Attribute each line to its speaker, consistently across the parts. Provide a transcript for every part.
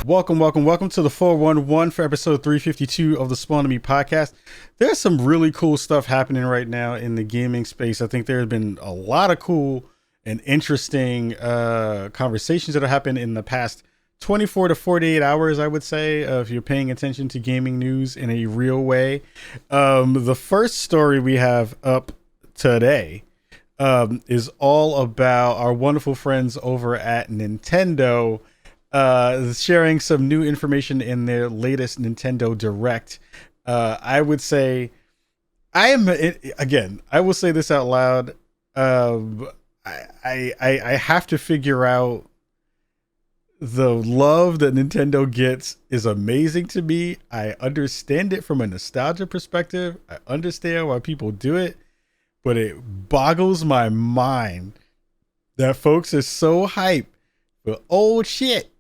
Speaker 1: Welcome to the 411 for episode 352 of the Spawn to Me podcast. There's some really cool stuff happening right now in the gaming space. I think there have been a lot of cool and interesting conversations that have happened in the past 24 to 48 hours, I would say, if you're paying attention to gaming news in a real way. The first story we have up today is all about our wonderful friends over at Nintendo sharing some new information in their latest Nintendo Direct. I would say, I will say this out loud. I have to figure out, the love that Nintendo gets is amazing to me. I understand it from a nostalgia perspective. I understand why people do it, but it boggles my mind that folks are so hyped for old shit,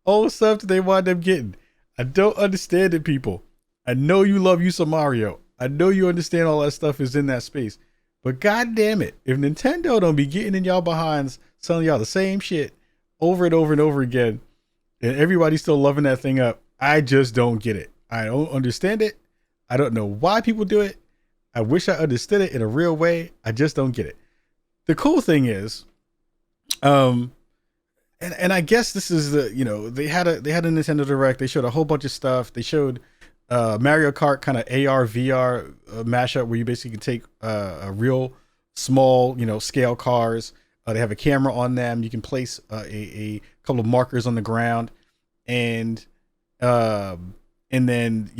Speaker 1: old stuff that they wind up getting. I don't understand it, people. I know you love you some Mario. I know you understand all that stuff is in that space. But god damn it, if Nintendo don't be getting in y'all behinds, selling y'all the same shit over and over and over again, and everybody's still loving that thing up, I just don't get it. I don't understand it. I don't know why people do it. I wish I understood it in a real way. I just don't get it. The cool thing is, and I guess this is the, they had a Nintendo Direct. They showed a whole bunch of stuff. They showed Mario Kart kind of AR VR mashup where you basically can take a real small, scale cars. They have a camera on them. You can place a couple of markers on the ground, and then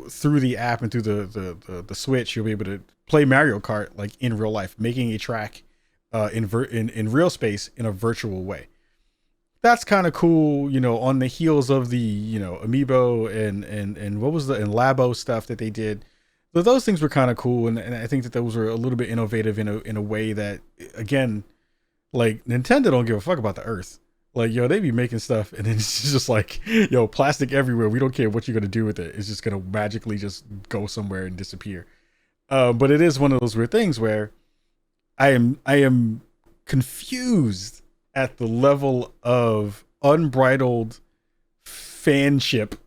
Speaker 1: through the app and through the Switch, you'll be able to play Mario Kart like in real life, making a track in real space in a virtual way. That's kind of cool, on the heels of the Amiibo and what was the Labo stuff that they did. So those things were kind of cool, and I think that those were a little bit innovative in a way that, again, like, Nintendo don't give a fuck about the earth. Like, they be making stuff and then it's just like, plastic everywhere. We don't care what you're gonna do with it. It's just gonna magically just go somewhere and disappear. But it is one of those weird things where I am confused at the level of unbridled fanship,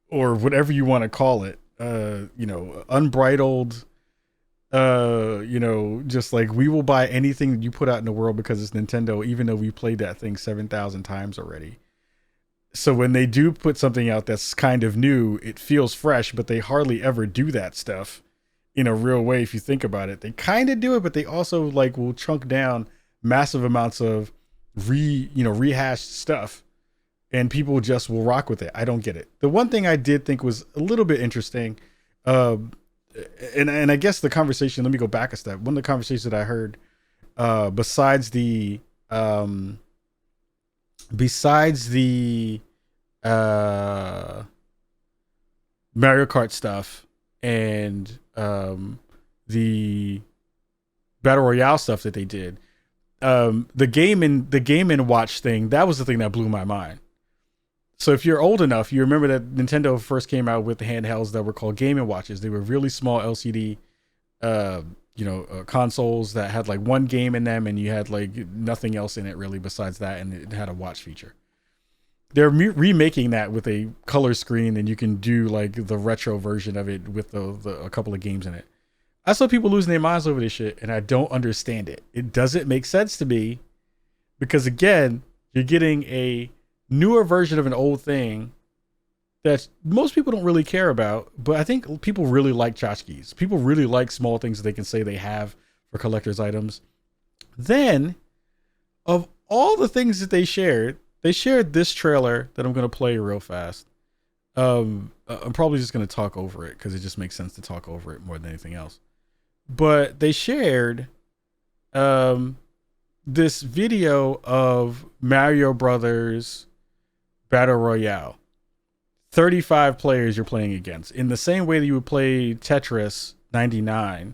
Speaker 1: or whatever you want to call it. Unbridled, just like, we will buy anything that you put out in the world because it's Nintendo, even though we played that thing 7,000 times already. So when they do put something out that's kind of new, it feels fresh, but they hardly ever do that stuff in a real way. If you think about it, they kind of do it, but they also will chunk down massive amounts of rehashed stuff, and people just will rock with it. I don't get it. The one thing I did think was a little bit interesting, and I guess the conversation, let me go back a step. One of the conversations that I heard, besides the Mario Kart stuff and the Battle Royale stuff that they did, the Game and Watch thing, that was the thing that blew my mind. So if you're old enough, you remember that Nintendo first came out with the handhelds that were called Game and Watches. They were really small LCD, consoles that had like one game in them, and you had like nothing else in it really besides that, and it had a watch feature. They're remaking that with a color screen, and you can do like the retro version of it with a couple of games in it. I saw people losing their minds over this shit, and I don't understand it. It doesn't make sense to me, because again, you're getting a newer version of an old thing that most people don't really care about, but I think people really like tchotchkes. People really like small things that they can say they have for collector's items. Then, of all the things that they shared this trailer that I'm going to play real fast. I'm probably just going to talk over it because it just makes sense to talk over it more than anything else. But they shared this video of Mario Brothers Battle Royale. 35 players you're playing against. In the same way that you would play Tetris 99,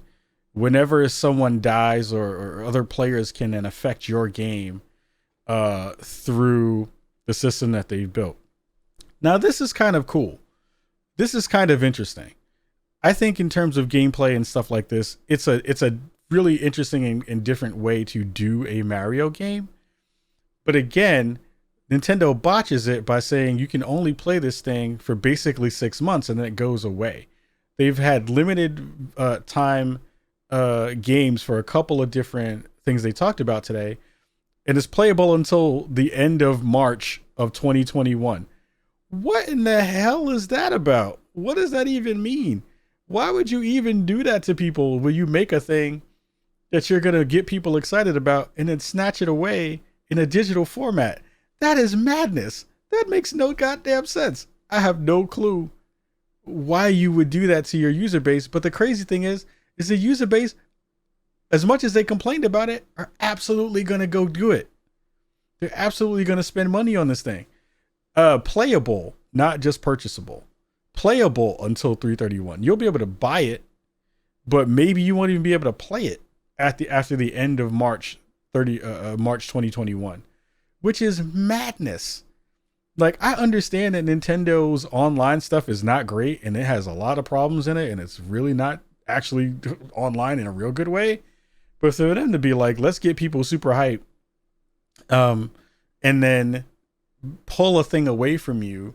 Speaker 1: whenever someone dies or other players can then affect your game through the system that they've built. Now, this is kind of cool. This is kind of interesting. I think in terms of gameplay and stuff like this, it's a really interesting and different way to do a Mario game. But again, Nintendo botches it by saying you can only play this thing for basically 6 months and then it goes away. They've had limited time games for a couple of different things they talked about today, and it's playable until the end of March of 2021. What in the hell is that about? What does that even mean? Why would you even do that to people when you make a thing that you're going to get people excited about and then snatch it away in a digital format? That is madness. That makes no goddamn sense. I have no clue why you would do that to your user base. But the crazy thing is the user base, as much as they complained about it, are absolutely going to go do it. They're absolutely going to spend money on this thing. Playable, not just purchasable. Playable until 3/31. You'll be able to buy it, but maybe you won't even be able to play it after the end of March 2021, which is madness. Like, I understand that Nintendo's online stuff is not great and it has a lot of problems in it and it's really not actually online in a real good way. But for them to be like, let's get people super hyped, and then pull a thing away from you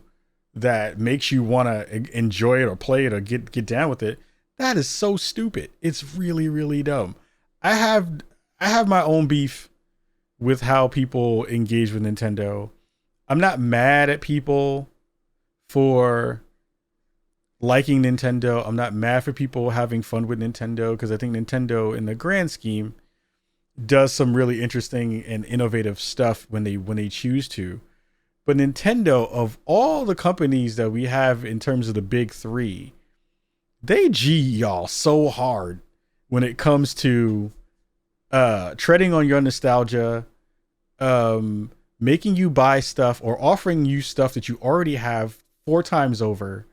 Speaker 1: that makes you want to enjoy it or play it or get down with it, that is so stupid. It's really, really dumb. I have my own beef with how people engage with Nintendo. I'm not mad at people for liking Nintendo. I'm not mad for people having fun with Nintendo, because I think Nintendo in the grand scheme does some really interesting and innovative stuff when they choose to. But Nintendo, of all the companies that we have in terms of the big three, they G y'all so hard when it comes to treading on your nostalgia, making you buy stuff or offering you stuff that you already have 4 times over.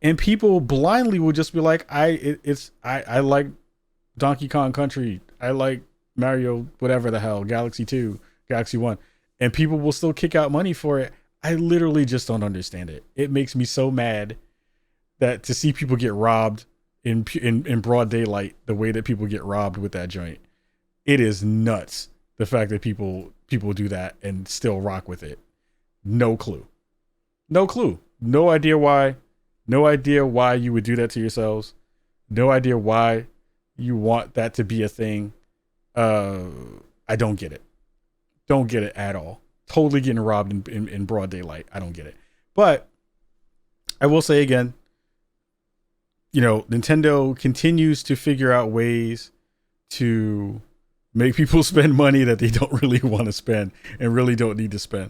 Speaker 1: And people blindly will just be like, I like Donkey Kong Country. I like Mario, whatever the hell, Galaxy 2, Galaxy 1. And people will still kick out money for it. I literally just don't understand it. It makes me so mad that to see people get robbed in broad daylight, the way that people get robbed with that joint. It is nuts. The fact that people do that and still rock with it. No clue. No clue. No idea why. No idea why you would do that to yourselves. No idea why you want that to be a thing. I don't get it. Don't get it at all. Totally getting robbed in broad daylight. I don't get it. But I will say again, Nintendo continues to figure out ways to make people spend money that they don't really want to spend and really don't need to spend.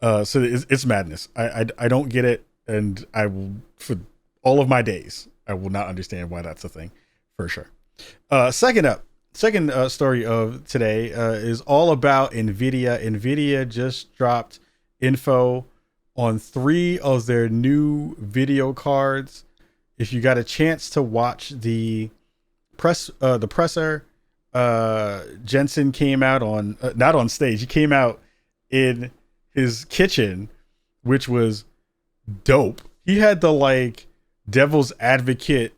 Speaker 1: So it's madness. I don't get it. And I will, for all of my days, I will not understand why that's a thing, for sure. Second story of today is all about Nvidia. Nvidia just dropped info on 3 of their new video cards. If you got a chance to watch the presser, Jensen came out on not on stage. He came out in his kitchen, which was dope. He had the devil's advocate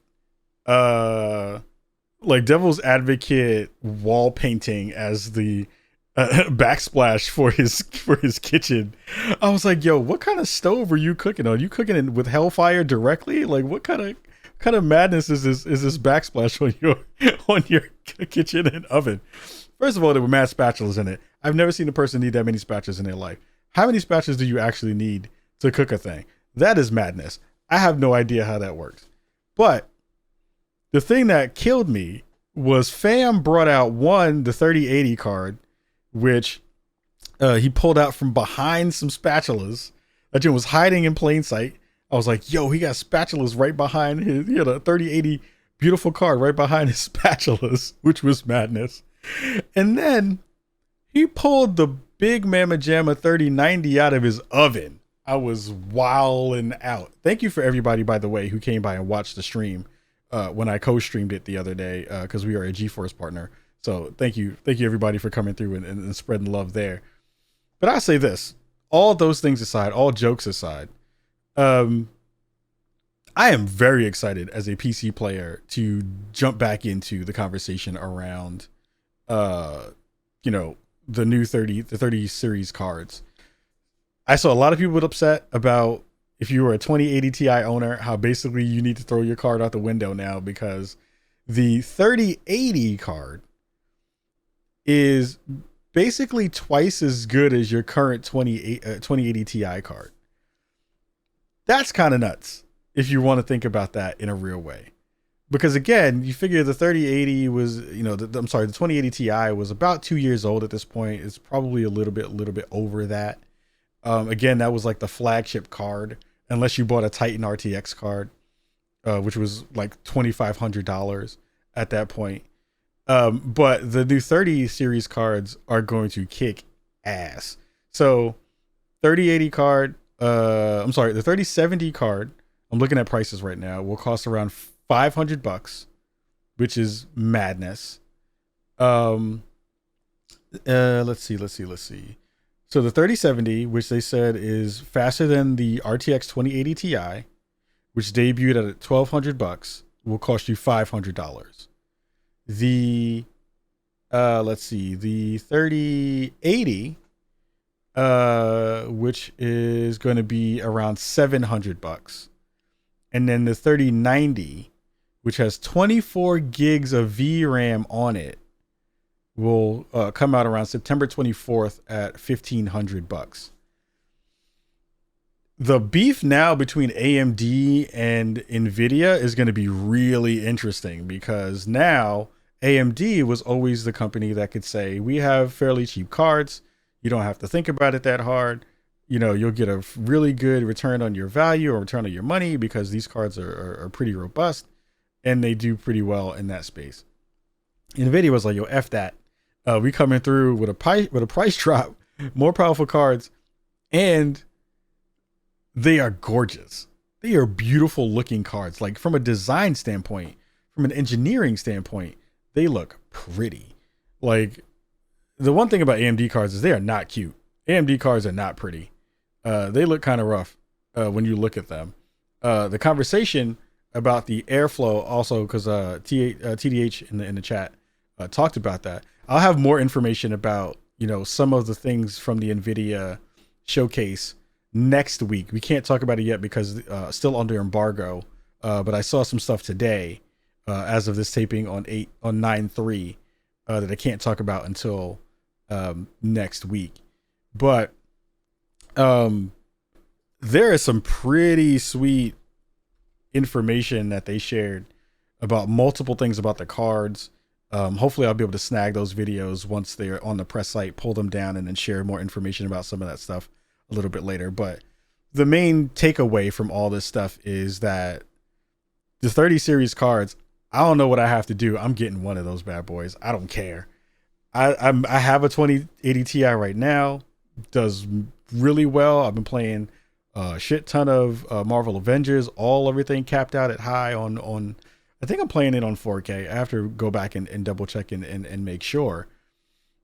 Speaker 1: wall painting as the backsplash for his kitchen. I was like, yo, what kind of stove are you cooking on? You cooking it with hellfire directly? Like, what kind of madness is this backsplash on your kitchen and oven? First of all, there were mad spatulas in it. I've never seen a person need that many spatulas in their life. How many spatulas do you actually need to cook a thing? That is madness. I have no idea how that works. But the thing that killed me was Fam brought out the 3080 card, which he pulled out from behind some spatulas. That joint was hiding in plain sight. I was like, yo, he got spatulas right behind his, a 3080 beautiful card right behind his spatulas, which was madness. And then he pulled the big Mama Jamma 3090 out of his oven. I was wilding out. Thank you for everybody, by the way, who came by and watched the stream when I co-streamed it the other day, because we are a GeForce partner. So thank you everybody for coming through and spreading love there. But I say this, all those things aside, all jokes aside, I am very excited as a PC player to jump back into the conversation around, the new the 30 series cards. I saw a lot of people upset about if you were a 2080 Ti owner, how basically you need to throw your card out the window now because the 3080 card is basically twice as good as your current 2080 Ti card. That's kind of nuts if you want to think about that in a real way. Because again, you figure the 3080 was, the 2080 Ti was about 2 years old at this point. It's probably a little bit over that. Again, that was like the flagship card, unless you bought a Titan RTX card, which was like $2,500 at that point. But the new 30 series cards are going to kick ass. So 3080 card, the 3070 card, I'm looking at prices right now, will cost around $500, which is madness. Let's see. So the 3070, which they said is faster than the RTX 2080 Ti, which debuted at $1,200, will cost you $500. The the 3080, which is going to be around $700, and then the 3090, which has 24 gigs of VRAM on it, will come out around September 24th at $1,500. The beef now between AMD and Nvidia is going to be really interesting because now AMD was always the company that could say, we have fairly cheap cards. You don't have to think about it that hard. You'll get a really good return on your value or return on your money because these cards are pretty robust and they do pretty well in that space. Nvidia was like, yo, F that. We coming through with a price drop, more powerful cards, and they are gorgeous. They are beautiful looking cards. Like from a design standpoint, from an engineering standpoint, they look pretty. Like the one thing about AMD cards is they are not cute. AMD cards are not pretty. They look kind of rough when you look at them. The conversation about the airflow also, because TDH in the chat talked about that. I'll have more information about some of the things from the Nvidia showcase next week. We can't talk about it yet because still under embargo. But I saw some stuff today as of this taping on 9/3 that I can't talk about until next week. But there is some pretty sweet information that they shared about multiple things about the cards. Hopefully I'll be able to snag those videos once they're on the press site, pull them down, and then share more information about some of that stuff a little bit later. But the main takeaway from all this stuff is that the 30 series cards, I don't know what I have to do. I'm getting one of those bad boys. I don't care. I have a 2080 Ti right now. Does really well. I've been playing a shit ton of Marvel Avengers, everything capped out at high on I think I'm playing it on 4K. I have to go back and double check and make sure.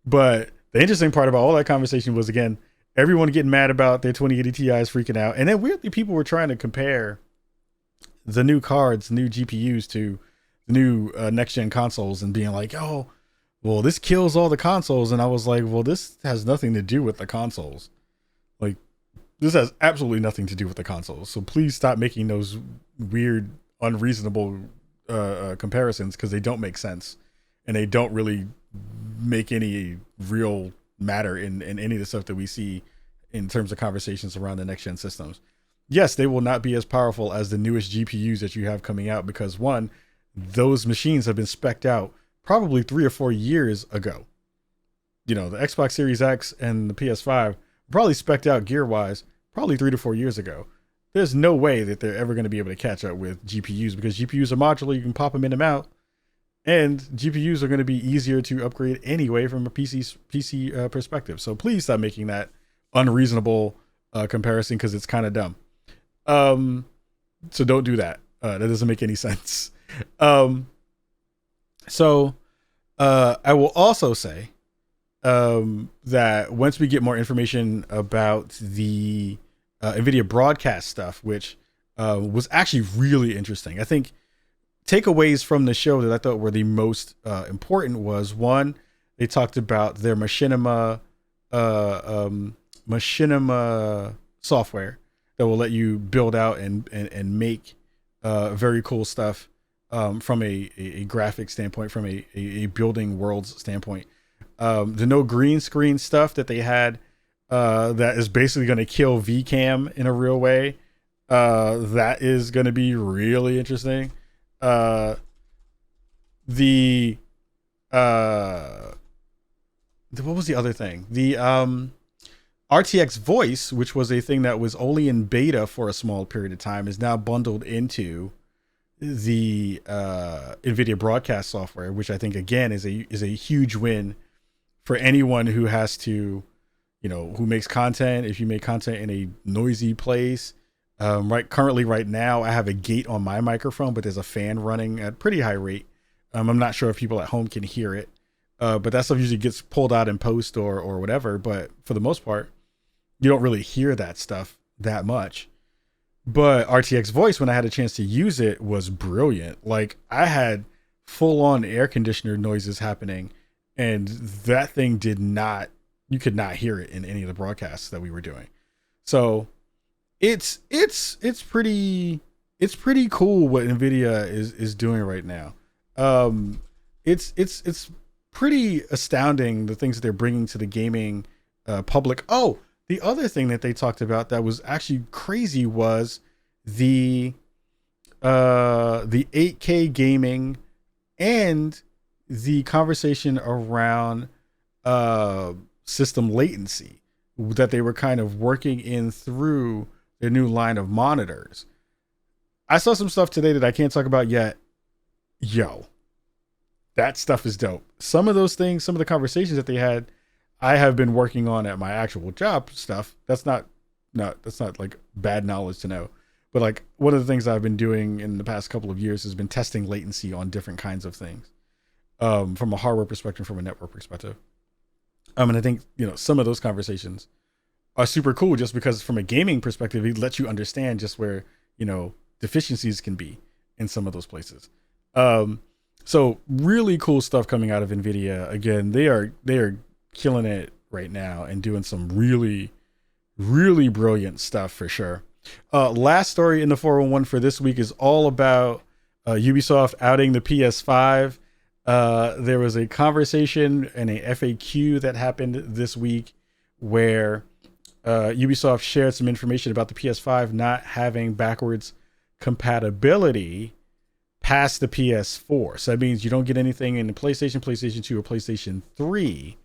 Speaker 1: But the interesting part about all that conversation was, again, everyone getting mad about their 2080 Ti's freaking out. And then weirdly, people were trying to compare the new cards, new GPUs to the new next-gen consoles and being like, oh, well, this kills all the consoles. And I was like, well, this has nothing to do with the consoles. Like, this has absolutely nothing to do with the consoles. So please stop making those weird, unreasonable comparisons, because they don't make sense and they don't really make any real matter in any of the stuff that we see in terms of conversations around the next-gen systems. Yes, they will not be as powerful as the newest GPUs that you have coming out because, one, those machines have been spec'd out probably 3 or 4 years ago. The Xbox Series X and the PS5 probably spec'd out gear-wise probably 3 to 4 years ago. There's no way that they're ever going to be able to catch up with GPUs because GPUs are modular. You can pop them in and out. And GPUs are going to be easier to upgrade anyway from a PC perspective. So please stop making that unreasonable comparison because it's kind of dumb. So don't do that. That doesn't make any sense. So I will also say that once we get more information about the Nvidia broadcast stuff, which was actually really interesting. I think takeaways from the show that I thought were the most important was, one, they talked about their machinima machinima software that will let you build out and make very cool stuff from a graphic standpoint, from a building worlds standpoint. The no green screen stuff that they had that is basically going to kill VCam in a real way. That is going to be really interesting. The what was the other thing? The RTX voice, which was a thing that was only in beta for a small period of time, is now bundled into the Nvidia broadcast software, which I think again is a huge win for anyone who has to, who makes content. If you make content in a noisy place, currently right now I have a gate on my microphone, but there's a fan running at pretty high rate. I'm not sure if people at home can hear it, but that stuff usually gets pulled out in post or whatever. But for the most part, you don't really hear that stuff that much. But RTX voice, when I had a chance to use it, was brilliant. Like, I had full on air conditioner noises happening, and that thing you could not hear it in any of the broadcasts that we were doing. So it's pretty cool what Nvidia is doing right now. It's pretty astounding, the things that they're bringing to the gaming public. Oh, the other thing that they talked about that was actually crazy was the 8K gaming and the conversation around system latency that they were kind of working in through their new line of monitors. I saw some stuff today that I can't talk about yet. Yo, that stuff is dope. Some of those things, some of the conversations that they had, I have been working on at my actual job stuff. That's not like bad knowledge to know. But like, one of the things I've been doing in the past couple of years has been testing latency on different kinds of things, from a hardware perspective, from a network perspective. And I think, some of those conversations are super cool just because from a gaming perspective, it lets you understand just where, deficiencies can be in some of those places. So really cool stuff coming out of Nvidia. Again, they are killing it right now and doing some really, really brilliant stuff for sure. Last story in the 401 for this week is all about Ubisoft outing the PS5. There was a conversation and a FAQ that happened this week where Ubisoft shared some information about the PS5 not having backwards compatibility past the PS4. So that means you don't get anything in the PlayStation 2, or PlayStation 3.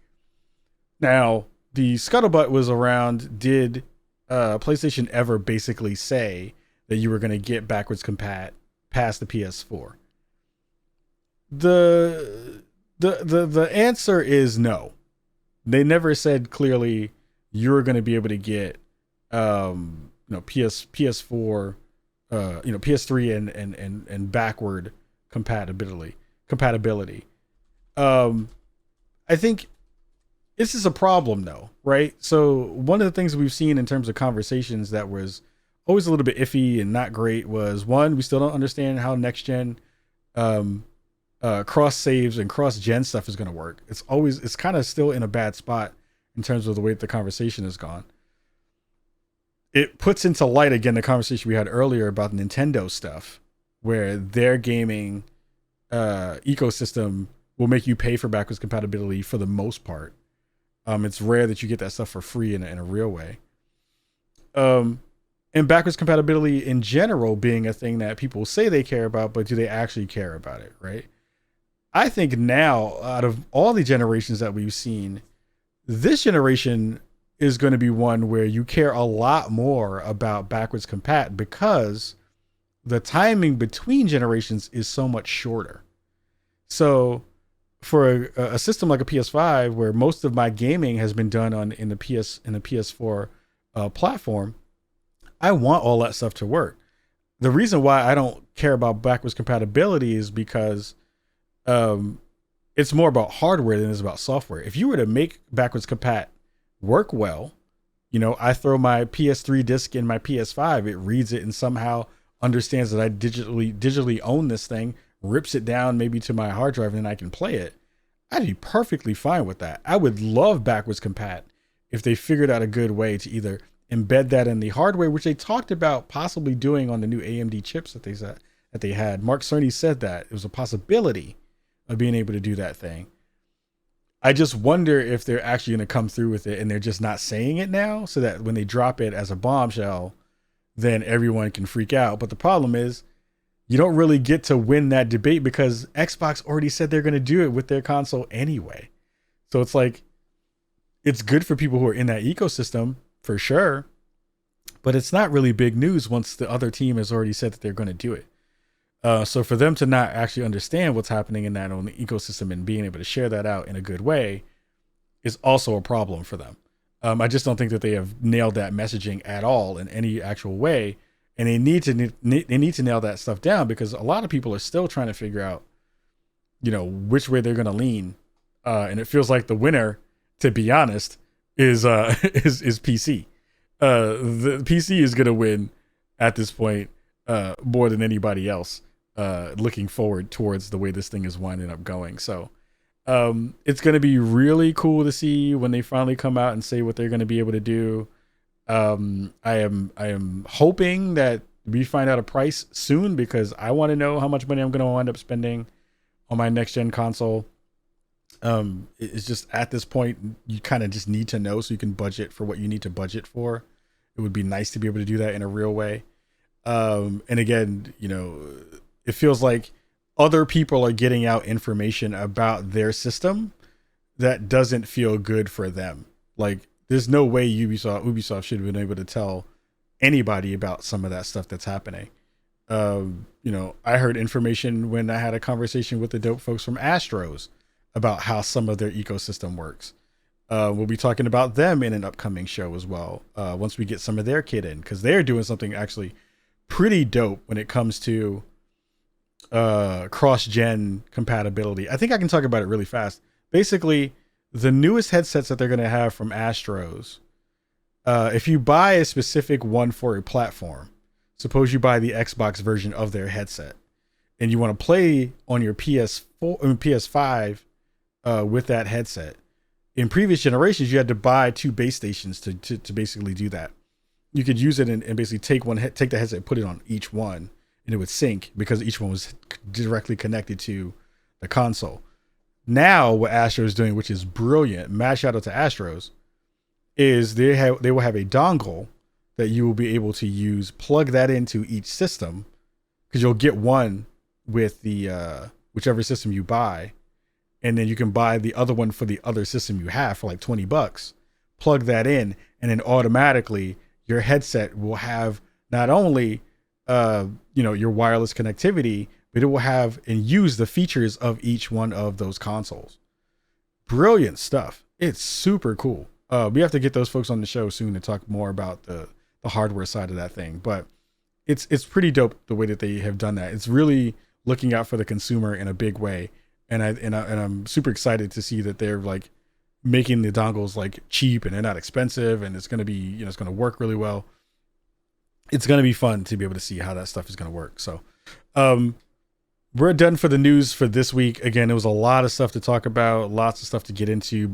Speaker 1: Now, the scuttlebutt was around, did PlayStation ever basically say that you were going to get backwards compat past the PS4? The answer is no. They never said clearly you're going to be able to get PS4 PS3 and backward compatibility. I think this is a problem though, right? So one of the things we've seen in terms of conversations that was always a little bit iffy and not great was, one, we still don't understand how next gen cross saves and cross gen stuff is going to work. It's kind of still in a bad spot in terms of the way that the conversation has gone. It puts into light again the conversation we had earlier about Nintendo stuff, where their gaming ecosystem will make you pay for backwards compatibility for the most part. It's rare that you get that stuff for free in a real way. And backwards compatibility in general being a thing that people say they care about, but do they actually care about it, right? I think now, out of all the generations that we've seen, this generation is going to be one where you care a lot more about backwards compat because the timing between generations is so much shorter. So for a system like a PS5, where most of my gaming has been done in the PS4 platform, I want all that stuff to work. The reason why I don't care about backwards compatibility is because it's more about hardware than it's about software. If you were to make backwards compat work well, I throw my PS3 disc in my PS5, it reads it and somehow understands that I digitally own this thing, rips it down maybe to my hard drive, and then I can play it. I'd be perfectly fine with that. I would love backwards compat if they figured out a good way to either embed that in the hardware, which they talked about possibly doing on the new AMD chips that they had. Mark Cerny said that it was a possibility of being able to do that thing. I just wonder if they're actually going to come through with it and they're just not saying it now, so that when they drop it as a bombshell, then everyone can freak out. But the problem is, you don't really get to win that debate because Xbox already said they're going to do it with their console anyway. So it's like, it's good for people who are in that ecosystem for sure, but it's not really big news once the other team has already said that they're going to do it. So for them to not actually understand what's happening in that own ecosystem and being able to share that out in a good way is also a problem for them. I just don't think that they have nailed that messaging at all in any actual way. And they need to nail that stuff down, because a lot of people are still trying to figure out, which way they're going to lean. And it feels like the winner, to be honest, is PC. The PC is going to win at this point more than anybody else. Looking forward towards the way this thing is winding up going. So it's going to be really cool to see when they finally come out and say what they're going to be able to do. I am hoping that we find out a price soon, because I want to know how much money I'm going to wind up spending on my next gen console. It's just, at this point, you kind of just need to know so you can budget for what you need to budget for. It would be nice to be able to do that in a real way. And again, it feels like other people are getting out information about their system that doesn't feel good for them. Like, there's no way Ubisoft should have been able to tell anybody about some of that stuff that's happening. I heard information when I had a conversation with the dope folks from Astros about how some of their ecosystem works. We'll be talking about them in an upcoming show as well, once we get some of their kit in, because they're doing something actually pretty dope when it comes to cross-gen compatibility. I think I can talk about it really fast. Basically, the newest headsets that they're going to have from Astros, if you buy a specific one for a platform, suppose you buy the Xbox version of their headset and you want to play on your PS5 with that headset. In previous generations, you had to buy two base stations to basically do that. You could use it and basically take the headset and put it on each one, and it would sync because each one was directly connected to the console. Now what Astros is doing, which is brilliant, mad shout out to Astros, is they will have a dongle that you will be able to use, plug that into each system, because you'll get one with the whichever system you buy, and then you can buy the other one for the other system you have for like $20, plug that in, and then automatically your headset will have not only your wireless connectivity, but it will have and use the features of each one of those consoles. Brilliant stuff. It's super cool. We have to get those folks on the show soon to talk more about the hardware side of that thing. But it's pretty dope the way that they have done that. It's really looking out for the consumer in a big way. And I'm super excited to see that they're like making the dongles like cheap and they're not expensive, and it's going to be, it's going to work really well. It's going to be fun to be able to see how that stuff is going to work. So, we're done for the news for this week. Again, it was a lot of stuff to talk about, lots of stuff to get into.